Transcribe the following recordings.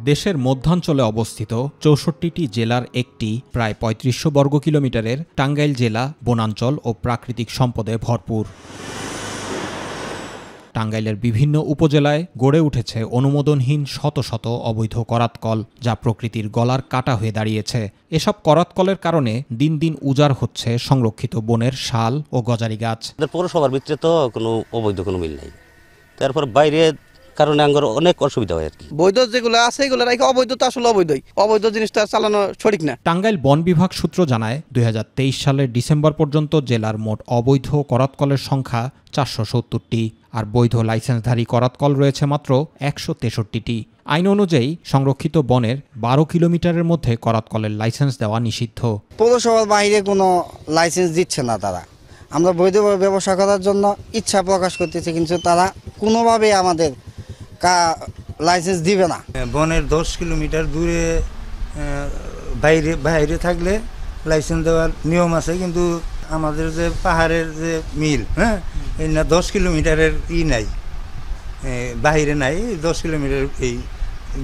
দেশের মধ্যাঞ্চলে অবস্থিত ৬৪টি জেলার একটি প্রায় ৩৫০০ বর্গ কিলোমিটারের টাঙ্গাইল জেলা বনাঞ্চল ও প্রাকৃতিক সম্পদে ভরপুর। টাঙ্গাইলের বিভিন্ন উপজেলায় গড়ে উঠেছে অনুমোদনহীন শত শত অবৈধ করাতকল, যা প্রকৃতির গলার কাঁটা হয়ে দাঁড়িয়েছে। এসব করাতকলের কারণে দিন দিন উজাড় হচ্ছে সংরক্ষিত বনের শাল ও গজারি গাছ। পৌরসভার ভিতরে তো কোনো অবৈধ কোনো মিল নাই, তারপর বাইরে কারণে আঙ্গর অনেক অসুবিধা হয় আর কি। বৈধ যেগুলো আছে এগুলো রাখে, অবৈধ তো আসলে অবৈধই, অবৈধ জিনিসটা চালানো সঠিক না। টাঙ্গাইল বন বিভাগ সূত্র জানায় ২০২৩ সালের ডিসেম্বর পর্যন্ত জেলার মোট অবৈধ করাতকলের সংখ্যা ৪৭০টি, আর বৈধ লাইসেন্সধারী করাতকল রয়েছে মাত্র ১৬৩টি। আইন অনুযায়ী সংরক্ষিত বনের ১২ কিলোমিটারের মধ্যে করাতকলের লাইসেন্স দেওয়া নিষিদ্ধ। পৌরসভার বাইরে কোনো লাইসেন্স দিচ্ছে না তারা। আমরা বৈধভাবে ব্যবসা করার জন্য ইচ্ছা প্রকাশ করতেছি, কিন্তু তারা কোনোভাবে আমাদের লাইসেন্স দিবে না। বনের ১০ কিলোমিটার দূরে বাইরে থাকলে লাইসেন্স দেওয়ার নিয়ম আছে, কিন্তু আমাদের যে পাহাড়ের যে মিল, এই না ১০ কিলোমিটারের নাই, বাইরে নাই, ১০ কিলোমিটার এই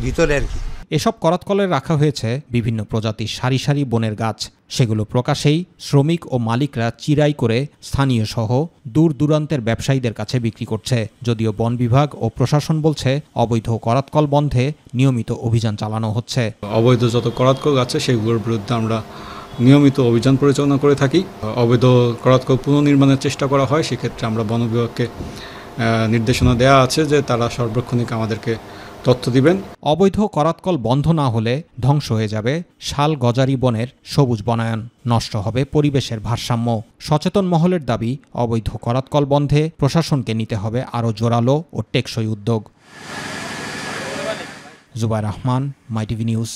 ভিতরে আর কি। এসব করাতকলে রাখা হয়েছে বিভিন্ন প্রজাতির সারি সারি বনের গাছ। সেগুলো প্রকাশেই শ্রমিক ও মালিকরা চিরাই করে স্থানীয় সহ দূর দূরান্তের ব্যবসায়ীদের কাছে বিক্রি করছে। যদিও বন বিভাগ ও প্রশাসন বলছে অবৈধ করাতকল বন্ধে নিয়মিত অভিযান চালানো হচ্ছে। অবৈধ যত করাতকল আছে সেগুলোর বিরুদ্ধে আমরা নিয়মিত অভিযান পরিচালনা করে থাকি। অবৈধ করাতকল পুনর্নির্মাণের চেষ্টা করা হয়, সেক্ষেত্রে আমরা বন বিভাগকে নির্দেশনা দেওয়া আছে যে তারা সার্বক্ষণিক আমাদেরকে তথ্য দিবেন। অবৈধ করাতকল বন্ধ না হলে ধ্বংস হয়ে যাবে শাল গজারি বনের সবুজ বনায়ন, নষ্ট হবে পরিবেশের ভারসাম্য। সচেতন মহলের দাবি, অবৈধ করাতকল বন্ধে প্রশাসনকে নিতে হবে আরও জোরালো ও টেকসই উদ্যোগ। জুবায়ের রহমান, মাই টিভি নিউজ।